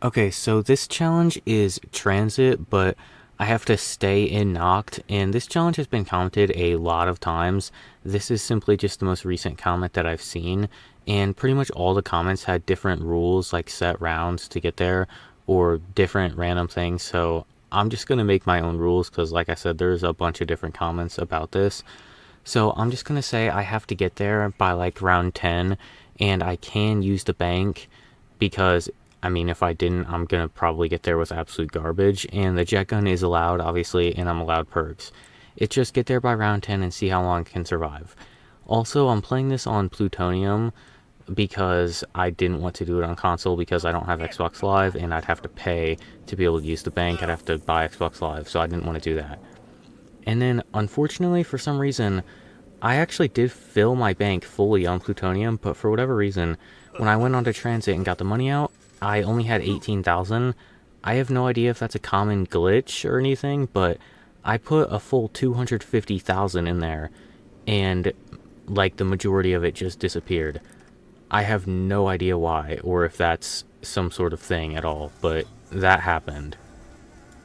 Okay, so this challenge is Transit, but I have to stay in Knocked, and this challenge has been commented a lot of times. This is simply just the most recent comment that I've seen, and pretty much all the comments had different rules, like set rounds to get there, or different random things, so I'm just gonna make my own rules, because like I said, there's a bunch of different comments about this. So I'm just gonna say I have to get there by like round 10, and I can use the bank because I mean, if I didn't, I'm gonna probably get there with absolute garbage. And the jet gun is allowed, obviously, and I'm allowed perks. It's just get there by round 10 and see how long it can survive. Also, I'm playing this on Plutonium because I didn't want to do it on console because I don't have Xbox Live and I'd have to pay to be able to use the bank. I'd have to buy Xbox Live, so I didn't want to do that. And then, unfortunately, for some reason, I actually did fill my bank fully on Plutonium, but for whatever reason, when I went onto Transit and got the money out, I only had 18,000. I have no idea if that's a common glitch or anything, but I put a full 250,000 in there, and like the majority of it just disappeared. I have no idea why, or if that's some sort of thing at all, but that happened.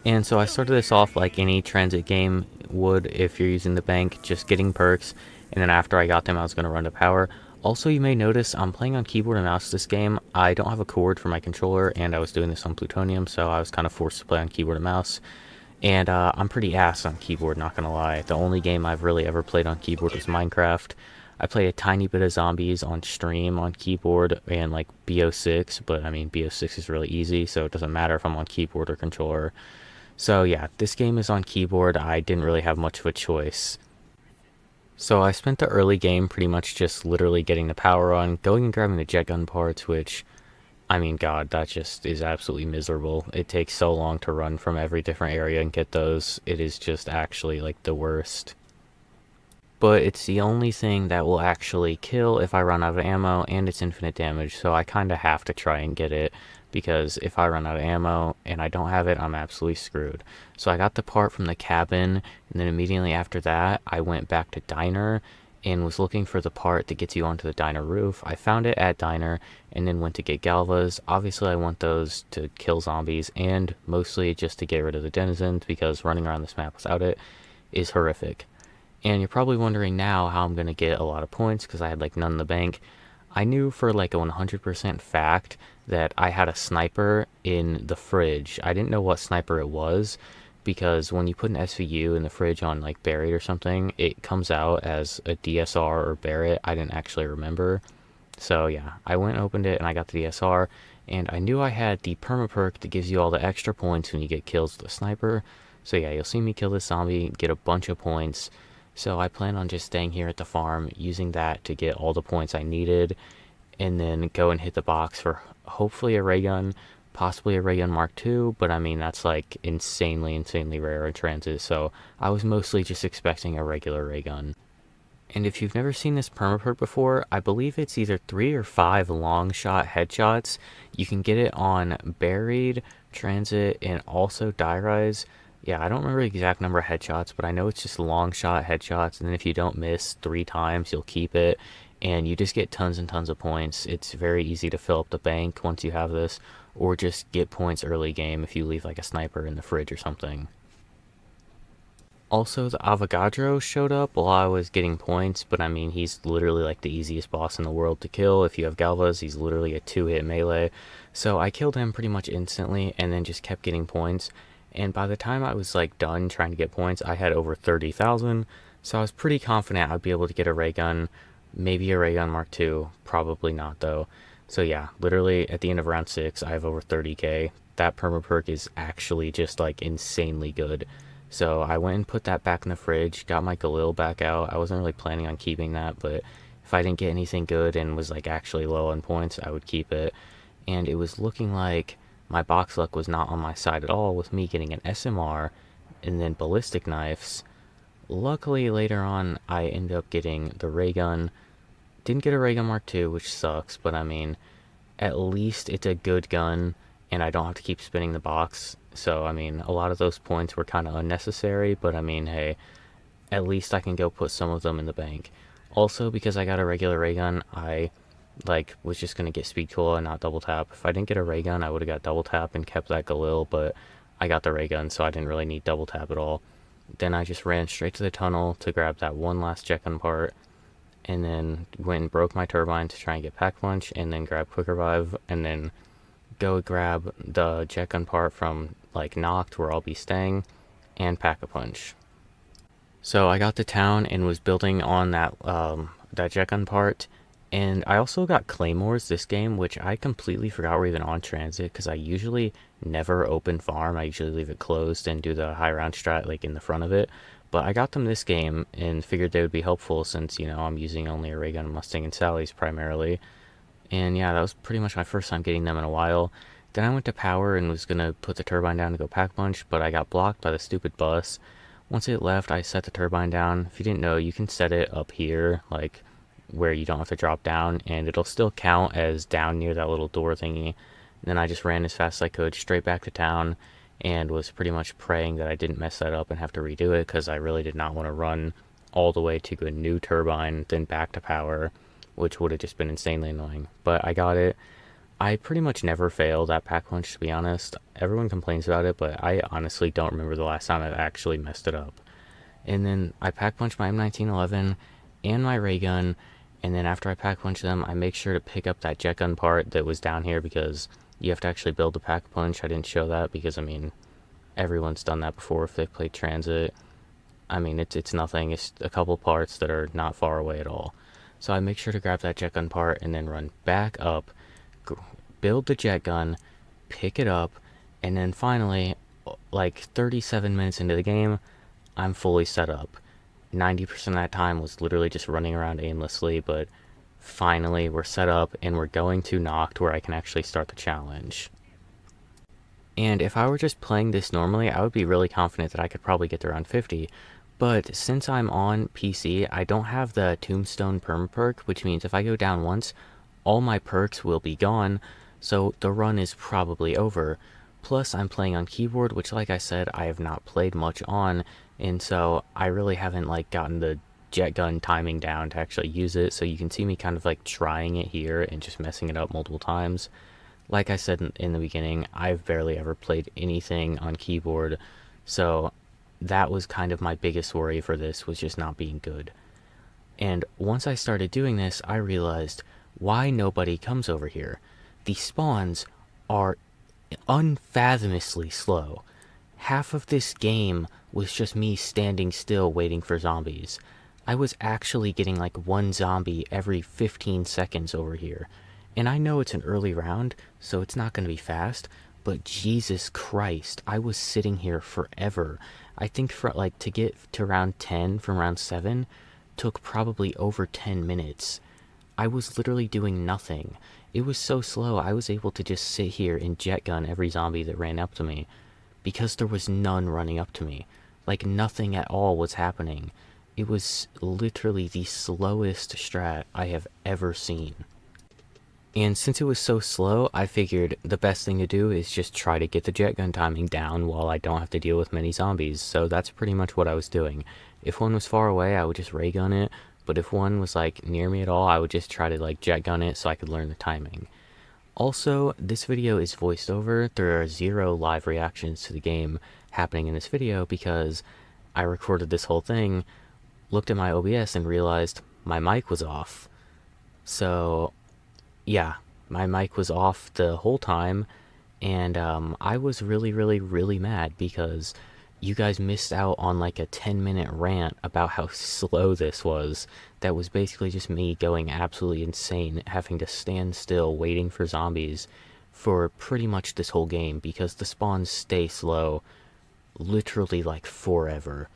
And so I started this off like any transit game would if you're using the bank, just getting perks, and then after I got them I was going to run to power. Also, you may notice I'm playing on keyboard and mouse this game. I don't have a cord for my controller, and I was doing this on Plutonium, so I was kind of forced to play on keyboard and mouse. And I'm pretty ass on keyboard, not gonna lie. The only game I've really ever played on keyboard was Minecraft. I play a tiny bit of zombies on stream on keyboard and like BO6, but I mean BO6 is really easy, so it doesn't matter if I'm on keyboard or controller. So yeah, this game is on keyboard. I didn't really have much of a choice. So I spent the early game pretty much just literally getting the power on, going and grabbing the jet gun parts, which, I mean, God, that just is absolutely miserable. It takes so long to run from every different area and get those. It is just actually like the worst. But it's the only thing that will actually kill if I run out of ammo, and it's infinite damage, so I kind of have to try and get it, because if I run out of ammo and I don't have it, I'm absolutely screwed. So I got the part from the cabin, and then immediately after that I went back to Diner and was looking for the part that gets you onto the Diner roof. I found it at Diner and then went to get Galvas. Obviously I want those to kill zombies and mostly just to get rid of the denizens, because running around this map without it is horrific. And you're probably wondering now how I'm going to get a lot of points because I had like none in the bank. I knew for like a 100% fact that I had a sniper in the fridge. I didn't know what sniper it was because when you put an SVU in the fridge on like Barrett or something, it comes out as a DSR or Barrett. I didn't actually remember. So yeah, I went and opened it and I got the DSR, and I knew I had the perma perk that gives you all the extra points when you get kills with the sniper. So yeah, you'll see me kill this zombie, get a bunch of points. So I plan on just staying here at the farm, using that to get all the points I needed, and then go and hit the box for hopefully a ray gun, possibly a ray gun Mark II, but I mean, that's like insanely rare in transit, so I was mostly just expecting a regular ray gun. And if you've never seen this permaperk before, I believe it's either 3 or 5 long shot headshots. You can get it on Buried, Transit, and also Die Rise. Yeah, I don't remember the exact number of headshots, but I know it's just long shot headshots, and then if you don't miss 3 times, you'll keep it, and you just get tons and tons of points. It's very easy to fill up the bank once you have this, or just get points early game if you leave like a sniper in the fridge or something. Also, the Avogadro showed up while I was getting points, but I mean, he's literally like the easiest boss in the world to kill. If you have Galvas, he's literally a 2-hit melee. So I killed him pretty much instantly and then just kept getting points. And by the time I was like done trying to get points, I had over 30,000. So I was pretty confident I'd be able to get a ray gun, maybe a ray gun Mark II, probably not though. So yeah, literally at the end of round 6, I have over 30k. That perma perk is actually just like insanely good. So I went and put that back in the fridge, got my Galil back out. I wasn't really planning on keeping that, but if I didn't get anything good and was like actually low on points, I would keep it. And it was looking like my box luck was not on my side at all, with me getting an SMR and then ballistic knives. Luckily later on I ended up getting the ray gun. Didn't get a ray gun Mark II, which sucks, but I mean, at least it's a good gun and I don't have to keep spinning the box. So, I mean, a lot of those points were kind of unnecessary, but I mean, hey, at least I can go put some of them in the bank. Also, because I got a regular ray gun, I like was just gonna get speed cola and not double tap. If I didn't get a ray gun, I would have got double tap and kept that Galil, but I got the ray gun, so I didn't really need double tap at all. Then I just ran straight to the tunnel to grab that one last jet gun part, and then went and broke my turbine to try and get pack punch, and then grab quick revive, and then go grab the jet gun part from like Noct where I'll be staying, and pack a punch. So I got to town and was building on that jet gun part, and I also got claymores this game, which I completely forgot were even on Transit because I usually never open farm. I usually leave it closed and do the high round strat like in the front of it. But I got them this game and figured they would be helpful since I'm using only a ray gun, Mustang, and Sally's primarily. And yeah, that was pretty much my first time getting them in a while. Then I went to power and was gonna put the turbine down to go pack punch, but I got blocked by the stupid bus. Once it left, I set the turbine down. If you didn't know, you can set it up here, like where you don't have to drop down, and it'll still count as down near that little door thingy. And then I just ran as fast as I could straight back to town and was pretty much praying that I didn't mess that up and have to redo it because I really did not want to run all the way to a new turbine, then back to power, which would have just been insanely annoying. But I got it. I pretty much never fail that pack punch, to be honest. Everyone complains about it, but I honestly don't remember the last time I've actually messed it up. And then I pack punch my M1911 and my ray gun, and then after I pack punch them, I make sure to pick up that jet gun part that was down here because you have to actually build a pack punch. I didn't show that because, I mean, everyone's done that before if they've played Transit. I mean, it's nothing. It's a couple parts that are not far away at all. So I make sure to grab that jet gun part and then run back up, build the jet gun, pick it up, and then finally, like 37 minutes into the game, I'm fully set up. 90% of that time was literally just running around aimlessly, but finally we're set up and we're going to Noct where I can actually start the challenge. And if I were just playing this normally, I would be really confident that I could probably get to around 50. But since I'm on PC, I don't have the Tombstone perm perk, which means if I go down once, all my perks will be gone, so the run is probably over. Plus, I'm playing on keyboard, which like I said, I have not played much on, and so I really haven't like gotten the jet gun timing down to actually use it, so you can see me kind of like trying it here and just messing it up multiple times. Like I said in the beginning, I've barely ever played anything on keyboard, so that was kind of my biggest worry for this, was just not being good. And once I started doing this, I realized why nobody comes over here. The spawns are unfathomably slow. Half of this game was just me standing still waiting for zombies. I was actually getting like one zombie every 15 seconds over here. And I know it's an early round, so it's not going to be fast, but Jesus Christ, I was sitting here forever. I think for like to get to round 10 from round 7 took probably over 10 minutes. I was literally doing nothing. It was so slow, I was able to just sit here and jet gun every zombie that ran up to me because there was none running up to me. Like nothing at all was happening. It was literally the slowest strat I have ever seen. And since it was so slow, I figured the best thing to do is just try to get the jet gun timing down while I don't have to deal with many zombies. So that's pretty much what I was doing. If one was far away, I would just ray gun it. But if one was like near me at all, I would just try to like jet gun it so I could learn the timing. Also, this video is voiced over. There are 0 live reactions to the game happening in this video because I recorded this whole thing, looked at my OBS, and realized my mic was off. So yeah, my mic was off the whole time, and I was really, really, really mad because you guys missed out on like a 10-minute rant about how slow this was. That was basically just me going absolutely insane, having to stand still waiting for zombies for pretty much this whole game because the spawns stay slow literally like forever.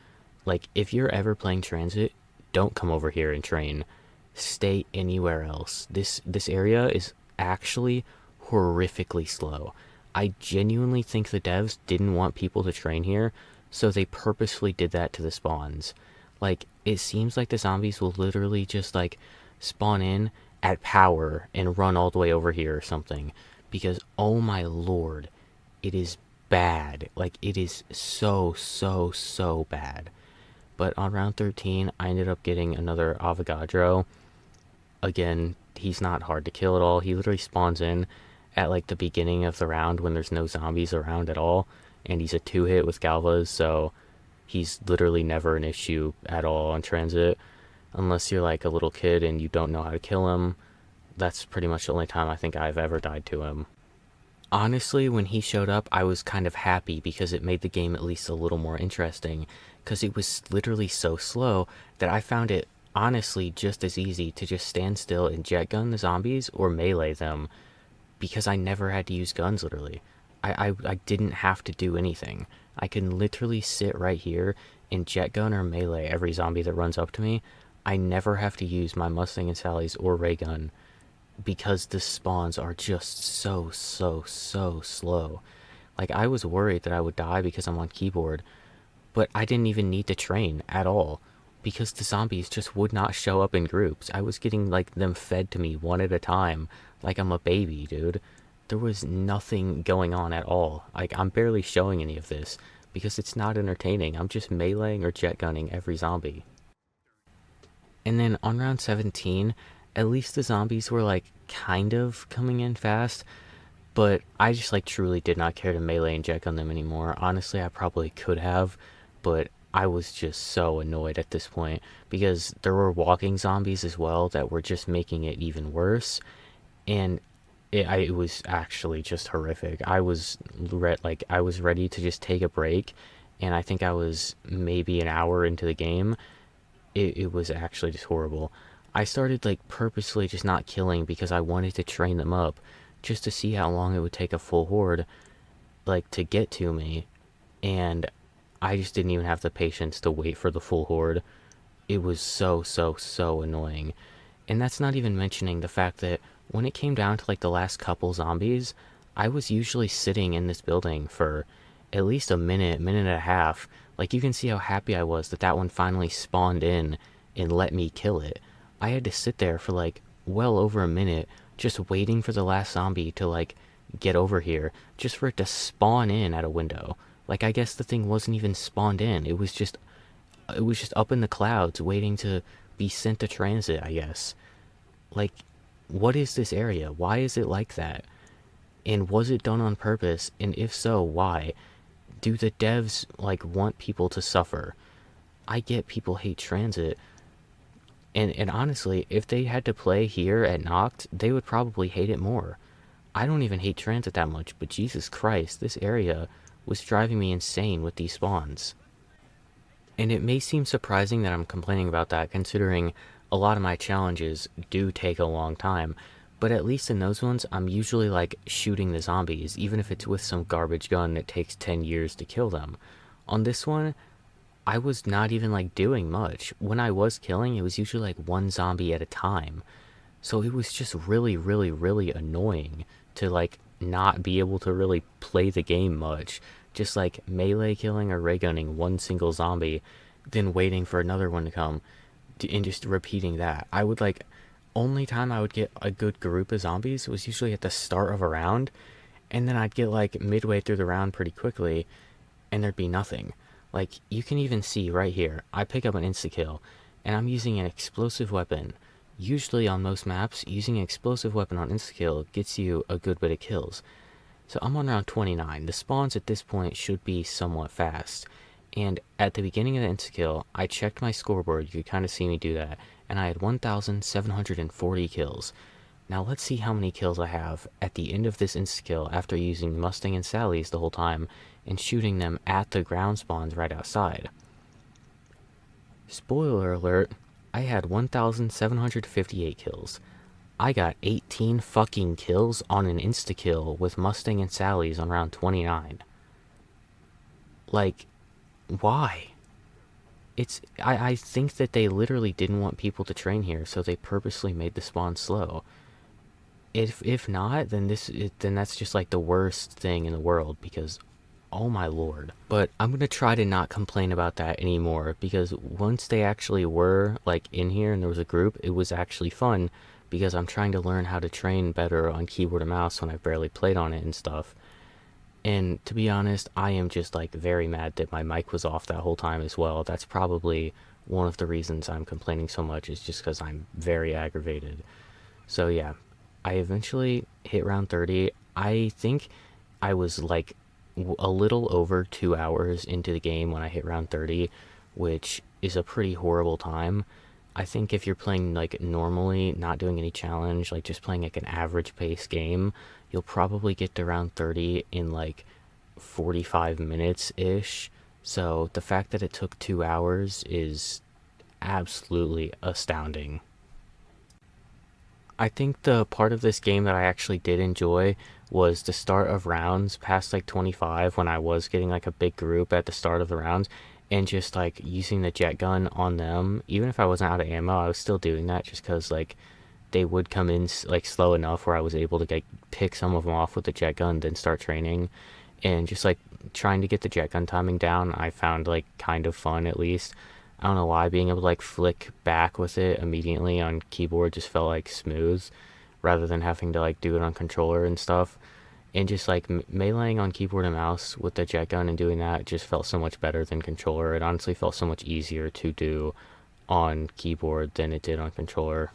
Like, if you're ever playing Transit, don't come over here and train. Stay anywhere else. This area is actually horrifically slow. I genuinely think the devs didn't want people to train here, so they purposefully did that to the spawns. Like, it seems like the zombies will literally just, like, spawn in at power and run all the way over here or something. Because, oh my lord, it is bad. Like, it is so, so, so bad. But on round 13, I ended up getting another Avogadro. Again, he's not hard to kill at all. He literally spawns in at like the beginning of the round when there's no zombies around at all, and he's a 2-hit with Galvas, so he's literally never an issue at all on Transit. Unless you're like a little kid and you don't know how to kill him, that's pretty much the only time I think I've ever died to him. Honestly, when he showed up, I was kind of happy because it made the game at least a little more interesting, because it was literally so slow that I found it honestly just as easy to just stand still and jet gun the zombies or melee them, because I never had to use guns literally. I didn't have to do anything. I can literally sit right here and jet gun or melee every zombie that runs up to me. I never have to use my Mustang and Sally's or ray gun because the spawns are just so slow. Like, I was worried that I would die because I'm on keyboard, but I didn't even need to train at all because the zombies just would not show up in groups. I was getting like them fed to me one at a time like I'm a baby, dude. There was nothing going on at all. Like, I'm barely showing any of this because it's not entertaining. I'm just meleeing or jet gunning every zombie. And then on round 17, at least the zombies were like kind of coming in fast, but I just like truly did not care to melee and jet gun them anymore. Honestly, I probably could have, but I was just so annoyed at this point because there were walking zombies as well that were just making it even worse, and it was actually just horrific. I was ready to just take a break, and I think I was maybe an hour into the game. It was actually just horrible. I started like purposely just not killing because I wanted to train them up just to see how long it would take a full horde like to get to me, and I just didn't even have the patience to wait for the full horde. It was so annoying. And that's not even mentioning the fact that when it came down to like the last couple zombies, I was usually sitting in this building for at least a minute, minute and a half. Like, you can see how happy I was that that one finally spawned in and let me kill it. I had to sit there for like well over a minute just waiting for the last zombie to like get over here just for it to spawn in at a window. Like, I guess the thing wasn't even spawned in. It was just up in the clouds waiting to be sent to transit, I guess. Like, what is this area? Why is it like that? And was it done on purpose? And if so, why? Do the devs like want people to suffer? I get people hate transit, and honestly, if they had to play here at Noct, they would probably hate it more. I don't even hate transit that much, but Jesus Christ, this area was driving me insane with these spawns. And it may seem surprising that I'm complaining about that, considering a lot of my challenges do take a long time, but at least in those ones, I'm usually like shooting the zombies, even if it's with some garbage gun that takes 10 years to kill them. On this one, I was not even like doing much. When I was killing, it was usually like one zombie at a time. So it was just really annoying to like not be able to really play the game much. Just like melee killing or ray gunning one single zombie, then waiting for another one to come, and just repeating that. I would like, only time I would get a good group of zombies was usually at the start of a round, and then I'd get like midway through the round pretty quickly, and there'd be nothing. Like, you can even see right here, I pick up an insta-kill, and I'm using an explosive weapon. Usually on most maps, using an explosive weapon on insta-kill gets you a good bit of kills. So I'm on round 29. The spawns at this point should be somewhat fast. And at the beginning of the insta-kill, I checked my scoreboard, you could kind of see me do that, and I had 1,740 kills. Now let's see how many kills I have at the end of this insta-kill after using Mustang and Sally's the whole time and shooting them at the ground spawns right outside. Spoiler alert, I had 1,758 kills. I got 18 fucking kills on an insta-kill with Mustang and Sally's on round 29. Like, why? I think that they literally didn't want people to train here, so they purposely made the spawn slow. If not, then then that's just like the worst thing in the world, because oh my lord. But I'm gonna try to not complain about that anymore, because once they actually were like in here and there was a group, it was actually fun, because I'm trying to learn how to train better on keyboard and mouse when I've barely played on it and stuff. And to be honest, I am just like very mad that my mic was off that whole time as well. That's probably one of the reasons I'm complaining so much, is just because I'm very aggravated. So yeah, I eventually hit round 30. I think I was like a little over 2 hours into the game when I hit round 30, which is a pretty horrible time. I think if you're playing like normally, not doing any challenge, like just playing like an average pace game, you'll probably get to round 30 in like 45 minutes ish. So the fact that it took 2 hours is absolutely astounding. I think the part of this game that I actually did enjoy was the start of rounds past like 25 when I was getting like a big group at the start of the rounds and just like using the jet gun on them. Even if I wasn't out of ammo, I was still doing that just because like they would come in like slow enough where I was able to get pick some of them off with the jet gun, then start training, and just like trying to get the jet gun timing down. I found like kind of fun at least. I don't know why being able to like flick back with it immediately on keyboard just felt like smooth, rather than having to like do it on controller and stuff. And just like meleeing on keyboard and mouse with the jet gun and doing that just felt so much better than controller. It honestly felt so much easier to do on keyboard than it did on controller.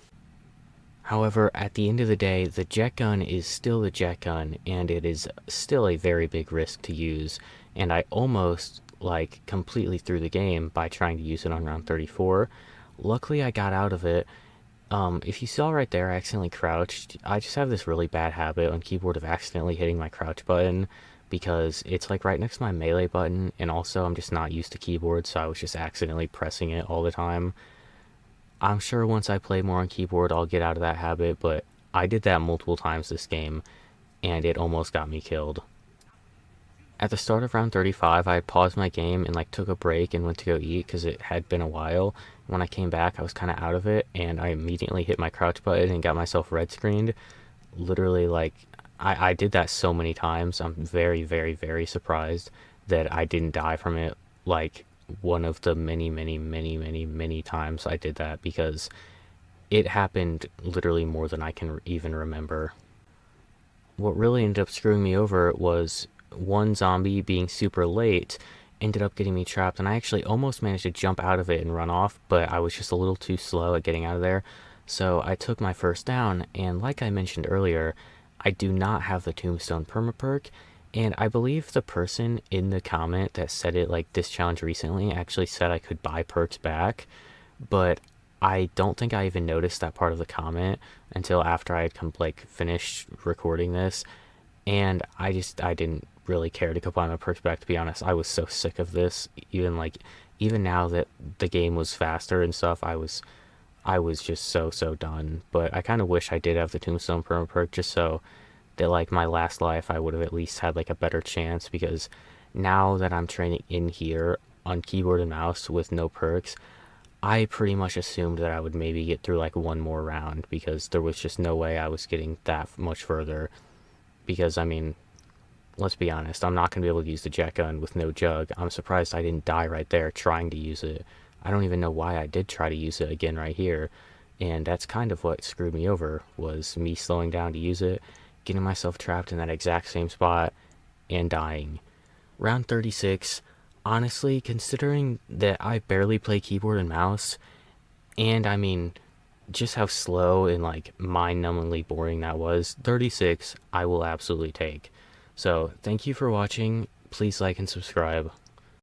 However, at the end of the day, the jet gun is still the jet gun, and it is still a very big risk to use. And I almost like completely threw the game by trying to use it on round 34. Luckily, I got out of it. If you saw right there, I accidentally crouched. I just have this really bad habit on keyboard of accidentally hitting my crouch button because it's like right next to my melee button, and also I'm just not used to keyboard, so I was just accidentally pressing it all the time. I'm sure once I play more on keyboard, I'll get out of that habit, but I did that multiple times this game, and it almost got me killed. At the start of round 35, I paused my game and like took a break and went to go eat because it had been a while. When I came back, I was kind of out of it, and I immediately hit my crouch button and got myself red screened. Literally, like, I did that so many times. I'm very, very, very surprised that I didn't die from it. Like, one of the many, many, many, many, many times I did that because it happened literally more than I can even remember. What really ended up screwing me over was one zombie being super late ended up getting me trapped, and I actually almost managed to jump out of it and run off, but I was just a little too slow at getting out of there. So I took my first down, and like I mentioned earlier, I do not have the tombstone permaperk, and I believe the person in the comment that said it like this challenge recently actually said I could buy perks back, but I don't think I even noticed that part of the comment until after I had like finished recording this, and I didn't really care to go buy my perks back, to be honest. I was so sick of this. Even now that the game was faster and stuff, I was just so done. But I kind of wish I did have the tombstone perma perk just so that like my last life I would have at least had like a better chance, because now that I'm training in here on keyboard and mouse with no perks, I pretty much assumed that I would maybe get through like one more round because there was just no way I was getting that much further. Because I mean, let's be honest, I'm not going to be able to use the jet gun with no jug. I'm surprised I didn't die right there trying to use it. I don't even know why I did try to use it again right here. And that's kind of what screwed me over, was me slowing down to use it, getting myself trapped in that exact same spot, and dying. Round 36, honestly, considering that I barely play keyboard and mouse, and I mean, just how slow and like mind-numbingly boring that was, 36 I will absolutely take. So thank you for watching. Please like and subscribe.